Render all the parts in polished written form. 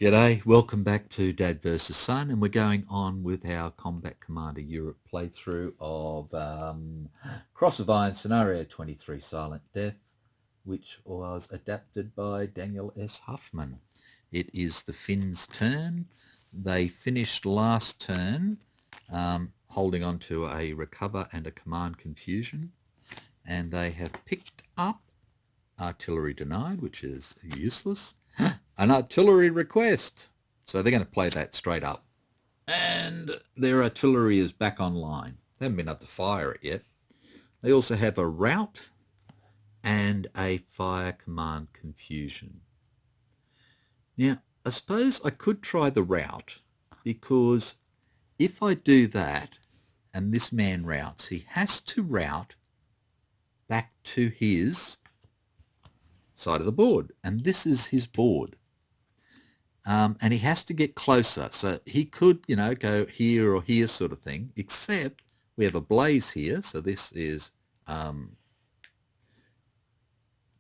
G'day, welcome back to Dad vs Son, and we're going on with our Combat Commander Europe playthrough of Cross of Iron Scenario 23 Silent Death, which was adapted by Daniel S. Huffman. It is the Finns' turn. They finished last turn holding on to a recover and a command confusion, and they have picked up artillery denied, which is useless. An artillery request. So they're going to play that straight up. And their artillery is back online. They haven't been able to fire it yet. They also have a rout and a fire command confusion. Now, I suppose I could try the rout, because if I do that and this man routs, he has to rout back to his side of the board, and this is his board. And he has to get closer. So he could, go here or here sort of thing, except we have a blaze here. So this is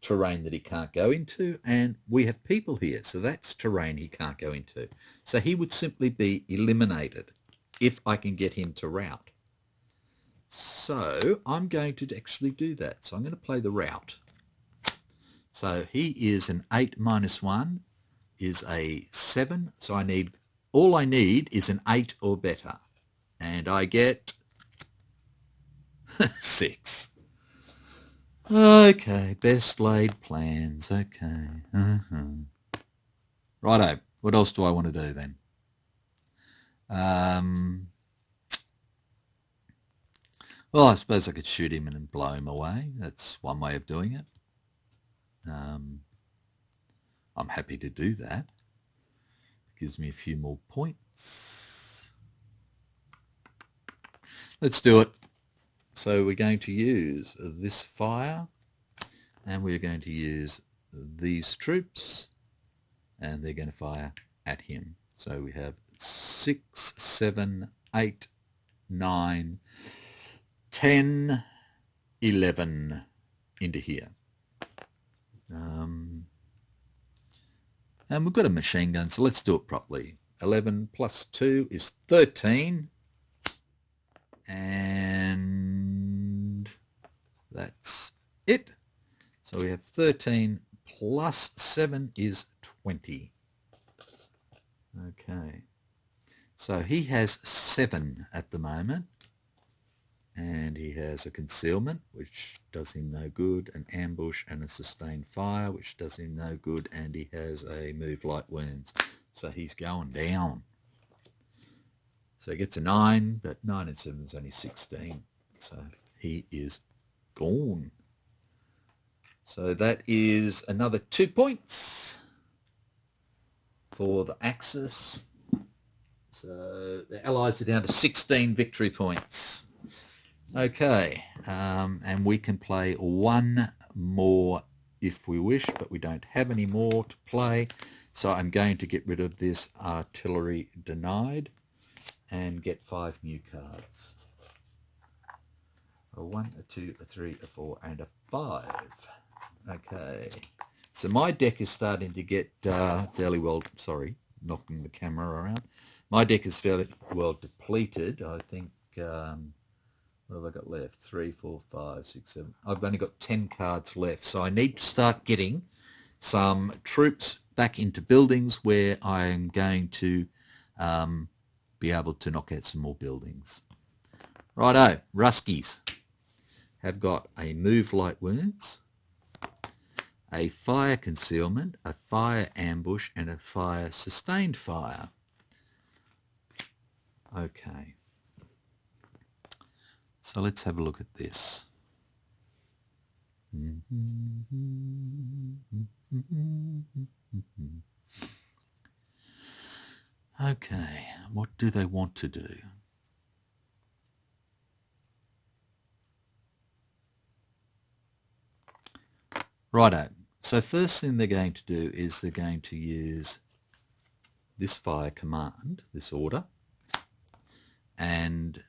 terrain that he can't go into. And we have people here. So that's terrain he can't go into. So he would simply be eliminated if I can get him to rout. So I'm going to actually do that. So I'm going to play the rout. So he is an 8 minus 1. Is a 7, so all I need is an 8 or better, and I get 6. Okay, best laid plans. Okay. Righto, what else do I want to do then? Well, I suppose I could shoot him and blow him away. That's one way of doing it. I'm happy to do that. It gives me a few more points. Let's do it. So we're going to use this fire, and we're going to use these troops, and they're going to fire at him. So we have 6, 7, 8, 9, 10, 11 into here. And we've got a machine gun, so let's do it properly. 11 plus 2 is 13. And that's it. So we have 13 plus 7 is 20. Okay. So he has 7 at the moment. And he has a concealment, which does him no good, an ambush and a sustained fire, which does him no good, and he has a move light wounds. So he's going down. So he gets a 9, but 9 and 7 is only 16. So he is gone. So that is another 2 points for the Axis. So the Allies are down to 16 victory points. Okay, and we can play one more if we wish, but we don't have any more to play. So I'm going to get rid of this artillery denied and get 5 new cards. A 1, a 2, a 3, a 4, and a 5. Okay, so my deck is starting to get fairly well, sorry, knocking the camera around. My deck is fairly well depleted. I think... what have I got left? 3, 4, 5, 6, 7. I've only got 10 cards left. So I need to start getting some troops back into buildings where I am going to be able to knock out some more buildings. Righto, Ruskies have got a move light wounds, a fire concealment, a fire ambush, and a fire sustained fire. Okay. So let's have a look at this. Okay, what do they want to do? Righto, so first thing they're going to do is they're going to use this fire command, this order, and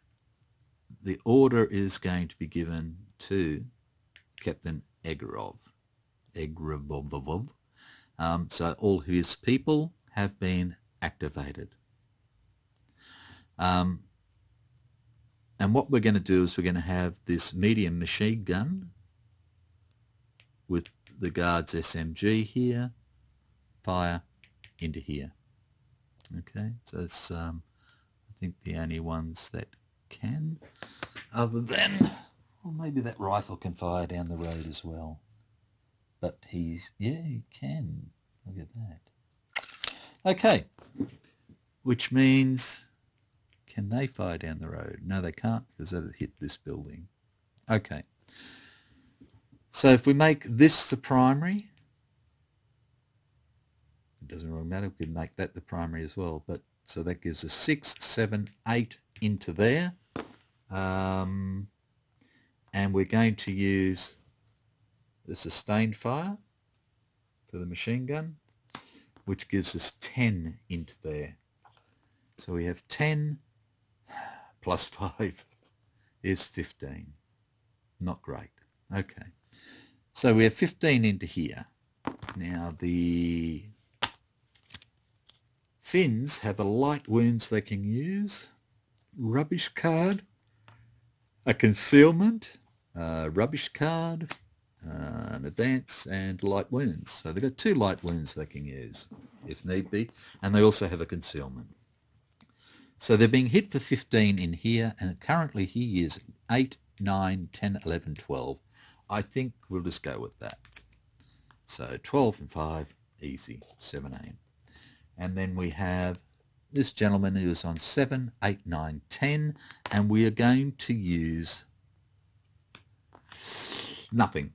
the order is going to be given to Captain Egorov. So all his people have been activated. And what we're going to do is we're going to have this medium machine gun with the guard's SMG here, fire into here. Okay, so it's I think the only ones that can, other than, well, maybe that rifle can fire down the road as well. But he can. Look at that. Okay, which means, can they fire down the road? No, they can't, because that'll hit this building. Okay. So if we make this the primary, it doesn't really matter, we can make that the primary as well. But so that gives us 6, 7, 8 into there. And we're going to use the sustained fire for the machine gun, which gives us 10 into there. So we have 10 plus 5 is 15. Not great. Okay. So we have 15 into here. Now the Finns have a light wounds they can use, rubbish card, a concealment, rubbish card, an advance, and light wounds. So they've got 2 light wounds they can use if need be, and they also have a concealment. So they're being hit for 15 in here, and currently he is 8, 9, 10, 11, 12. I think we'll just go with that. So 12 and 5, easy, 17. And then we have this gentleman who is on 7, 8, 9, 10, and we are going to use nothing.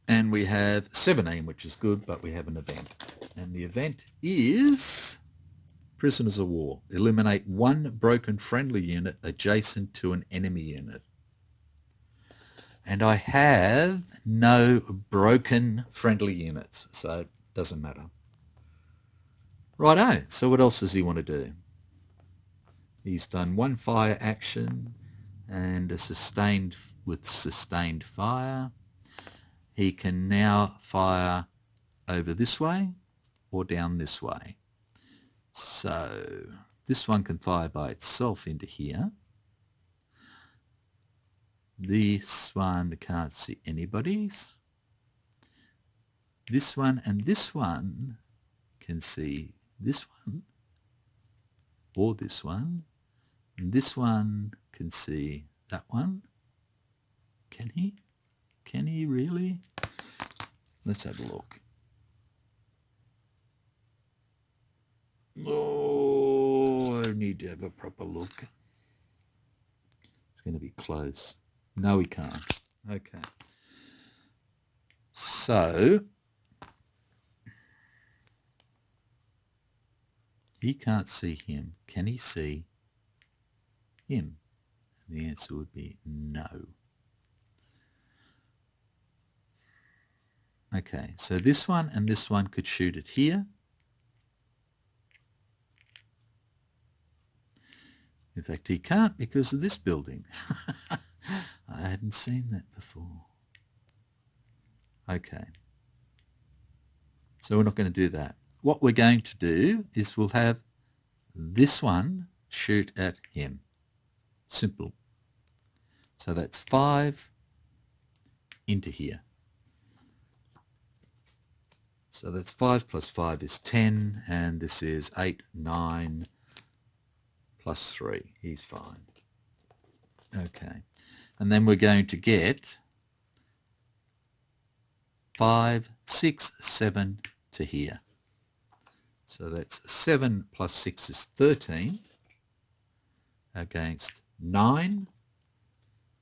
And we have 17, which is good, but we have an event. And the event is Prisoners of War. Eliminate 1 broken friendly unit adjacent to an enemy unit. And I have no broken friendly units, so it doesn't matter. Righto, so what else does he want to do? He's done 1 fire action and a sustained with sustained fire. He can now fire over this way or down this way. So this one can fire by itself into here. This one can't see anybody's. This one and this one can see this one or this one. And this one can see that one. Can he? Can he really? Let's have a look. Oh, I need to have a proper look. It's going to be close. No, he can't. Okay. So, he can't see him. Can he see him? And the answer would be no. Okay, so this one and this one could shoot it here. In fact, he can't because of this building. I hadn't seen that before. Okay. So we're not going to do that. What we're going to do is we'll have this one shoot at him. Simple. So that's 5 into here. So that's 5 plus 5 is 10, and this is 8, 9, plus 3. He's fine. Okay. And then we're going to get 5, 6, 7 to here. So that's 7 plus 6 is 13 against 9,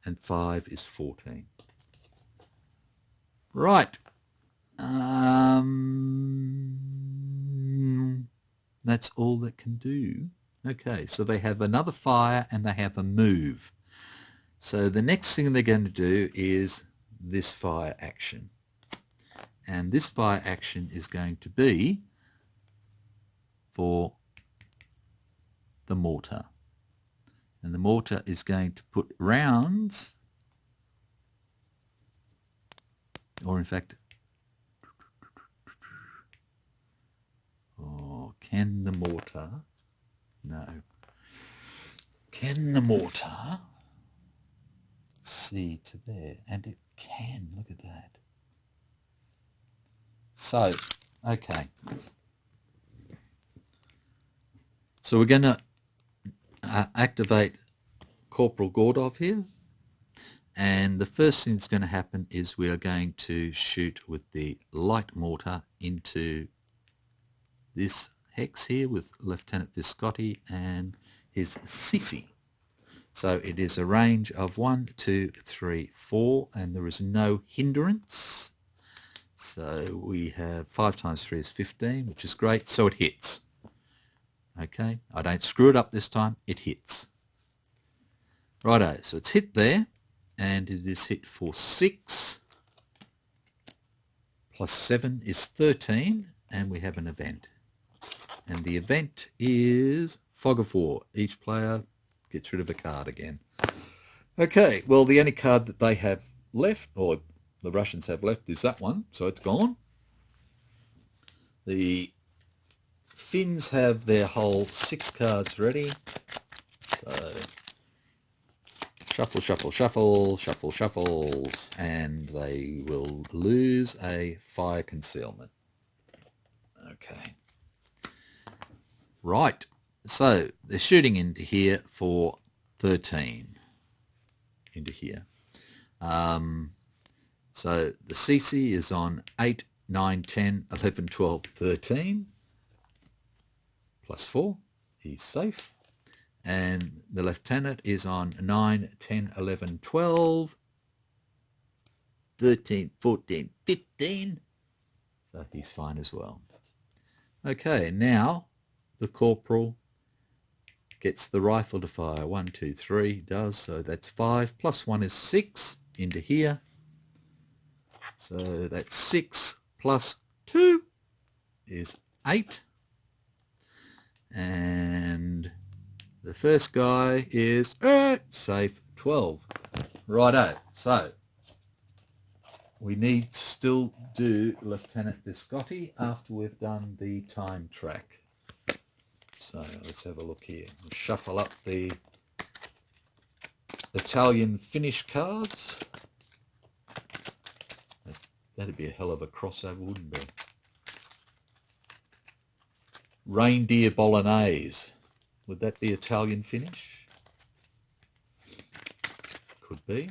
and 5 is 14. Right. That's all that can do. Okay, so they have another fire and they have a move. So the next thing they're going to do is this fire action. And this fire action is going to be for the mortar. And the mortar is going to put rounds, or in fact, mortar... No. Can the mortar see to there? And it can. Look at that. So, okay. So we're going to activate Corporal Gordov here. And the first thing that's going to happen is we are going to shoot with the light mortar into this hex here with Lieutenant Viscotti and his Sisi. So it is a range of 1, 2, 3, 4, and there is no hindrance. So we have 5 times 3 is 15, which is great. So it hits. Okay, I don't screw it up this time. It hits. Righto, so it's hit there, and it is hit for 6. Plus 7 is 13, and we have an event. And the event is Fog of War. Each player gets rid of a card again. Okay, well, the only card that they have left, or the Russians have left, is that one, so it's gone. The Finns have their whole 6 cards ready. So shuffle, shuffle, shuffle, shuffle, shuffles, and they will lose a fire concealment. Okay. Right, so they're shooting into here for 13. Into here. So the CC is on 8, 9, 10, 11, 12, 13. Plus 4. He's safe. And the lieutenant is on 9, 10, 11, 12, 13, 14, 15. So he's fine as well. Okay, now the corporal gets the rifle to fire. 1, 2, 3 does, so that's 5. Plus 1 is 6 into here. So that's 6 plus 2 is 8. And the first guy is safe, 12. Righto, so we need to still do Lieutenant Viscotti after we've done the time track. So let's have a look here. We'll shuffle up the Italian Finnish cards. That'd be a hell of a crossover, wouldn't it? Reindeer Bolognese. Would that be Italian Finnish? Could be.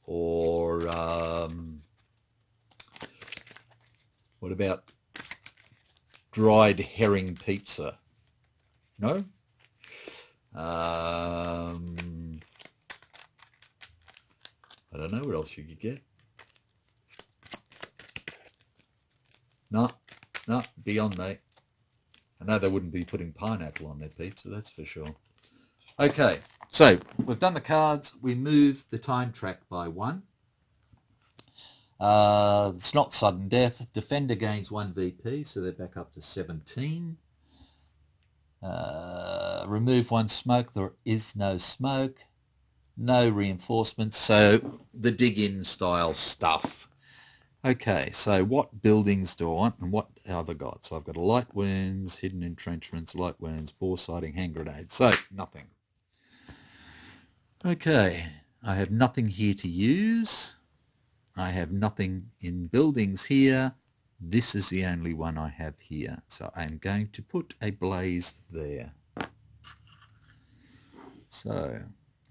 Or what about dried herring pizza? No? I don't know what else you could get. No, beyond that. I know they wouldn't be putting pineapple on their pizza, that's for sure. Okay, so we've done the cards. We move the time track by 1. It's not sudden death. Defender gains 1 VP, so they're back up to 17. Remove 1 smoke. There is no smoke. No reinforcements, so the dig-in style stuff. Okay, so what buildings do I want and what have I got? So I've got a light wounds, hidden entrenchments, light wounds, bore sighting, hand grenades. So nothing. Okay, I have nothing here to use. I have nothing in buildings here. This is the only one I have here. So I'm going to put a blaze there. So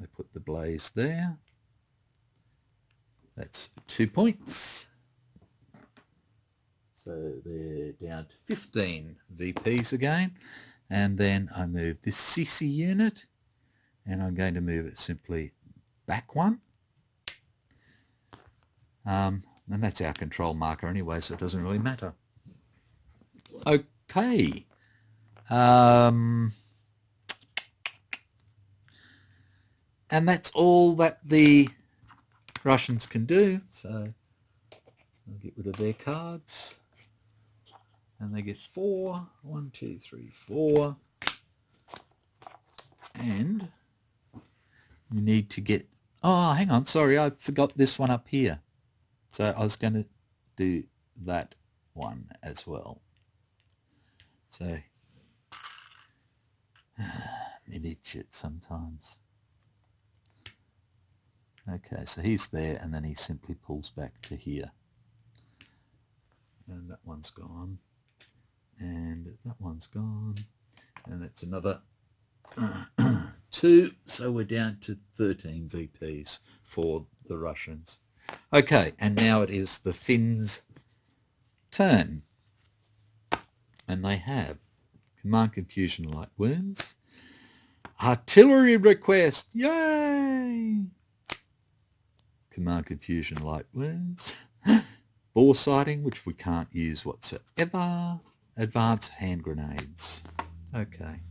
I put the blaze there. That's 2 points. So they're down to 15 VPs again. And then I move this CC unit, and I'm going to move it simply back 1. And that's our control marker anyway, so it doesn't really matter. Okay. And that's all that the Russians can do. So I'll get rid of their cards. And they get 4. 1, 2, 3, 4. And we need to get... Oh, hang on. Sorry, I forgot this one up here. So I was going to do that one as well. So An idiot sometimes. Okay, so he's there, and then he simply pulls back to here. And that one's gone. And that one's gone. And that's another 2. So we're down to 13 VPs for the Russians. Okay, and now it is the Finns' turn. And they have Command Confusion Light Wounds, Artillery Request, yay! Command Confusion Light Wounds, Bore Sighting, which we can't use whatsoever, Advanced Hand Grenades. Okay.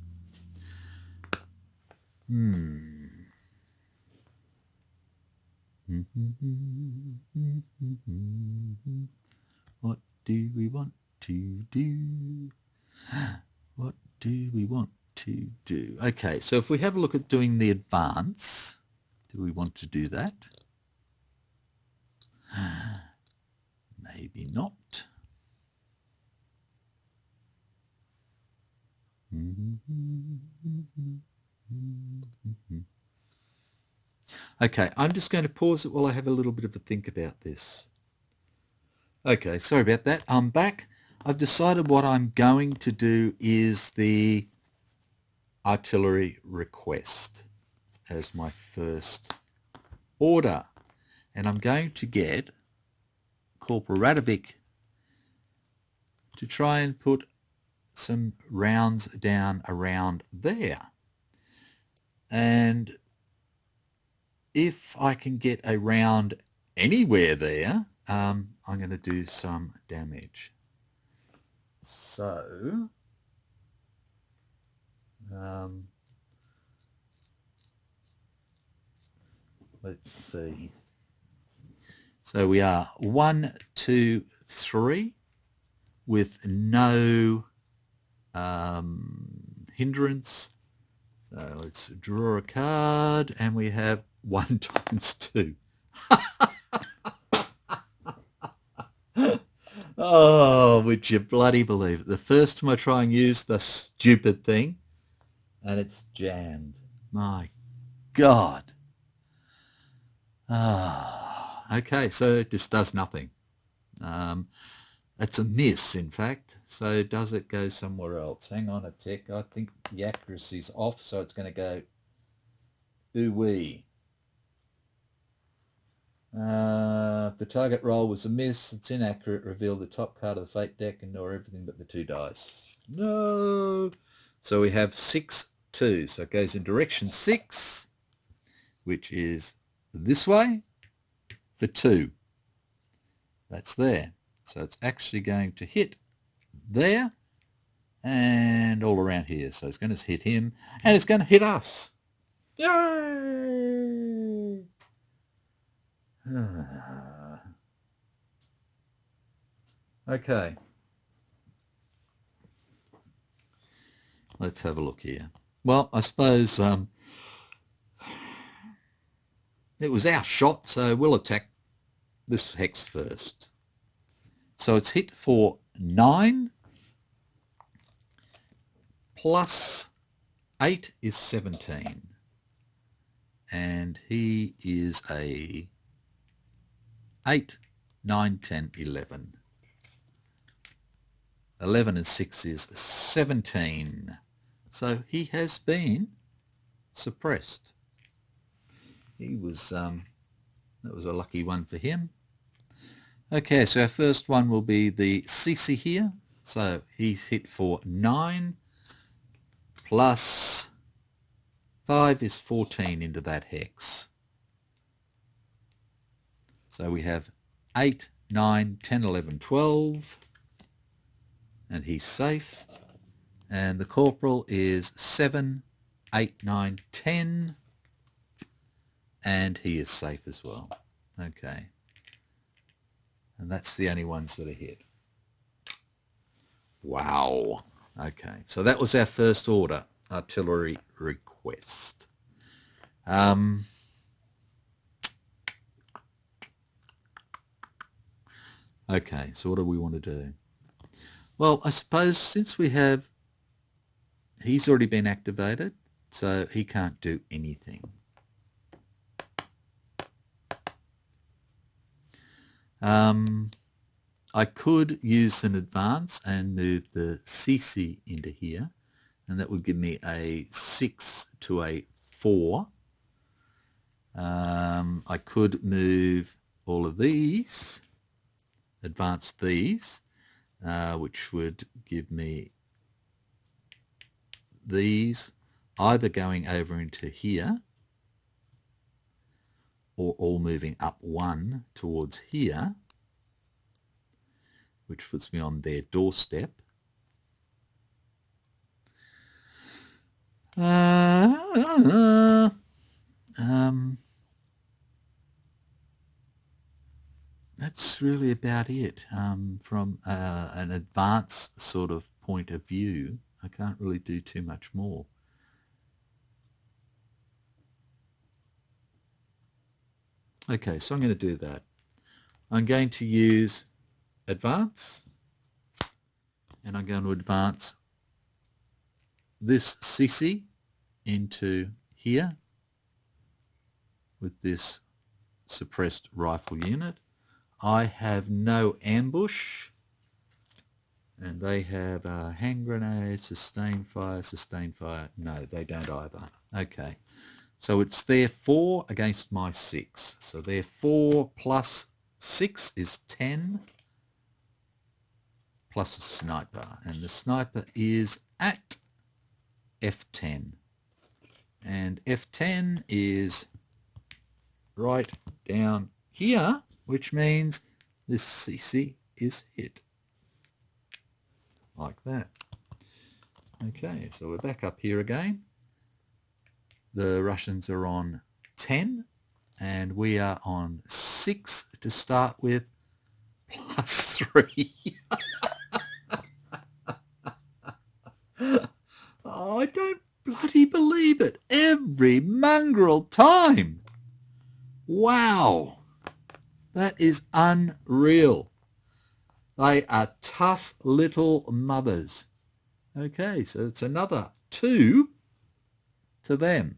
What do we want to do? What do we want to do? Okay, so if we have a look at doing the advance, do we want to do that? Maybe not. Okay, I'm just going to pause it while I have a little bit of a think about this. Okay, sorry about that. I'm back. I've decided what I'm going to do is the artillery request as my first order. And I'm going to get Corporal Radovic to try and put some rounds down around there. And if I can get a round anywhere there, I'm going to do some damage. So, let's see. So we are 1, 2, 3 with no hindrance. So let's draw a card, and we have 1 times 2. Oh, would you bloody believe it? The first time I try and use the stupid thing, and it's jammed. My God. Okay, so it just does nothing. It's a miss, in fact. So does it go somewhere else? Hang on a tick. I think the accuracy's off, so it's going to go ooh-wee. If the target roll was a miss, it's inaccurate. Reveal the top card of the fate deck, ignore everything but the 2 dice. No! So we have 6, 2. So it goes in direction 6, which is this way, for 2. That's there. So it's actually going to hit there and all around here. So it's going to hit him, and it's going to hit us. Yay! Okay. Let's have a look here. Well, I suppose it was our shot, so we'll attack this hex first. So it's hit for 9 plus 8 is 17. And he is a 8, 9, 10, 11. 11 and 6 is 17. So he has been suppressed. He was, that was a lucky one for him. Okay, so our first one will be the CC here. So he's hit for 9 plus 5 is 14 into that hex. So we have 8, 9, 10, 11, 12. And he's safe. And the corporal is 7, 8, 9, 10. And he is safe as well. Okay. And that's the only ones that are hit. Wow. Okay. So that was our first order, artillery request. Okay, so what do we want to do? Well, I suppose since we have he's already been activated, so he can't do anything. I could use an advance and move the CC into here, and that would give me a 6 to a 4. I could move all of these, advance these, which would give me these either going over into here or all moving up 1 towards here, which puts me on their doorstep. That's really about it. From an advanced sort of point of view, I can't really do too much more. Okay, so I'm going to do that. I'm going to use advance, and I'm going to advance this CC into here with this suppressed rifle unit. I have no ambush, and they have hand grenade, sustained fire. No, they don't either. Okay, so it's their 4 against my 6. So their 4 plus 6 is 10, plus a sniper, and the sniper is at F10, and F10 is right down here, which means this CC is hit, like that. Okay, so we're back up here again. The Russians are on 10, and we are on 6 to start with, plus 3. Oh, I don't bloody believe it. Every mongrel time. Wow. That is unreal. They are tough little mothers. Okay, so it's another 2 to them.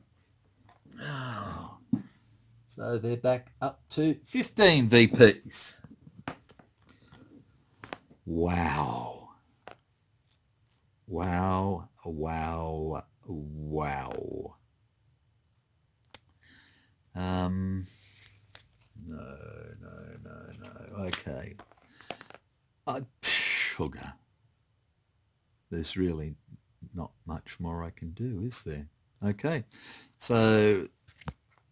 Oh. So they're back up to 15 VPs. Wow. Wow, wow, wow. No. Okay. Sugar. There's really not much more I can do, is there? Okay, so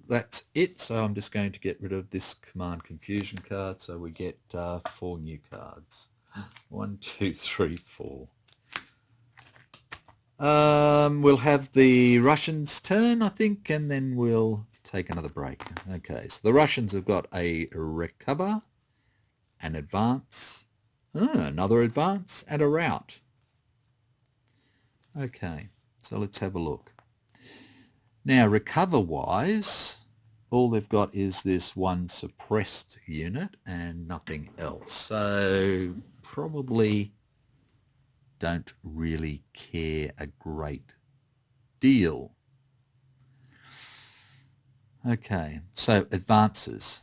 that's it. So I'm just going to get rid of this command confusion card, so we get 4 new cards. 1, 2, 3, 4. We'll have the Russians' turn, I think, and then we'll take another break. Okay, so the Russians have got a recover, an advance, another advance, and a rout. Okay, so let's have a look. Now, recover-wise, all they've got is this 1 suppressed unit and nothing else. So probably don't really care a great deal. Okay, so advances.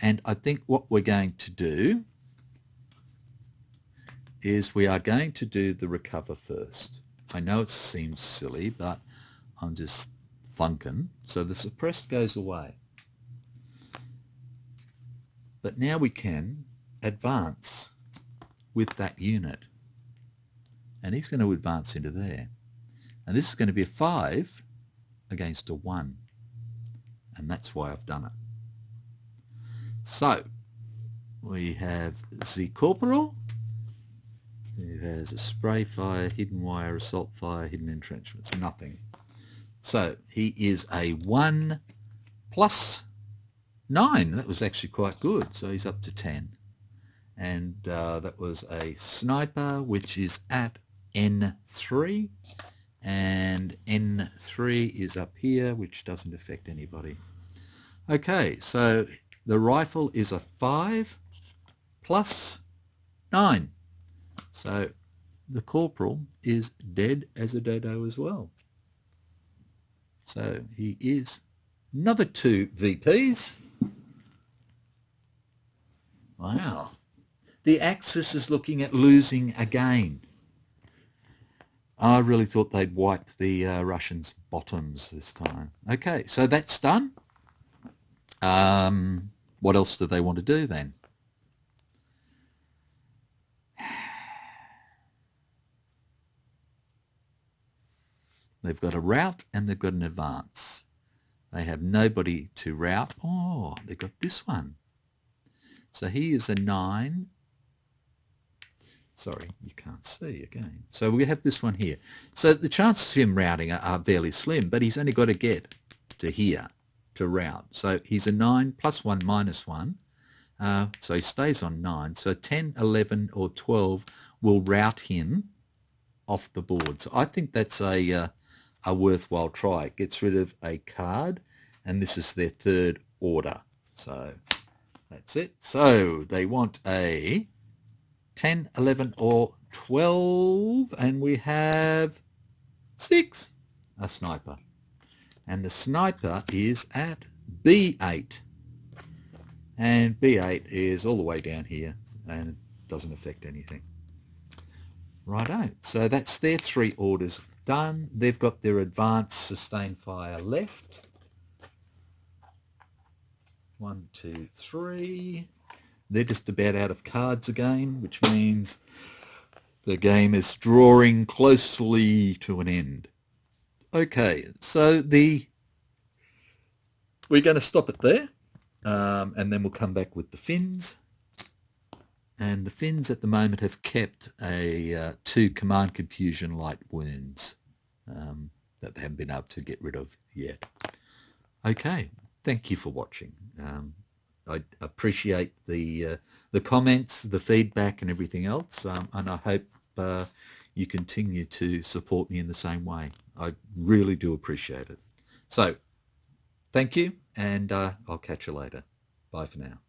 And I think what we're going to do is we are going to do the recover first. I know it seems silly, but I'm just funking. So the suppressed goes away. But now we can advance with that unit. And he's going to advance into there. And this is going to be a 5 against a 1. And that's why I've done it. So, we have the Corporal, who has a spray fire, hidden wire, assault fire, hidden entrenchments, nothing. So, he is a 1 plus 9. That was actually quite good. So he's up to 10. And that was a sniper, which is at N3. And N3 is up here, which doesn't affect anybody. Okay, so the rifle is a 5 plus 9. So the corporal is dead as a dodo as well. So he is another 2 VPs. Wow. The Axis is looking at losing again. I really thought they'd wipe the Russians' bottoms this time. Okay, so that's done. What else do they want to do then? They've got a rout and they've got an advance. They have nobody to rout. Oh, they've got this one. So he is a 9. Sorry, you can't see again. So we have this one here. So the chances of him routing are fairly slim, but he's only got to get to here to rout. So he's a 9 plus 1 minus 1. So he stays on 9. So 10, 11 or 12 will rout him off the board. So I think that's a worthwhile try. It gets rid of a card, and this is their 3rd order. So that's it. So they want a 10, 11 or 12, and we have 6, a sniper. And the sniper is at B8. And B8 is all the way down here, and it doesn't affect anything. Righto, so that's their 3 orders done. They've got their advanced sustained fire left. 1, 2, 3. They're just about out of cards again, which means the game is drawing closely to an end. Okay, so we're going to stop it there, and then we'll come back with the Finns. And the Finns at the moment have kept 2 command confusion light wounds that they haven't been able to get rid of yet. Okay, thank you for watching. I appreciate the comments, the feedback and everything else, and I hope you continue to support me in the same way. I really do appreciate it. So, thank you, and I'll catch you later. Bye for now.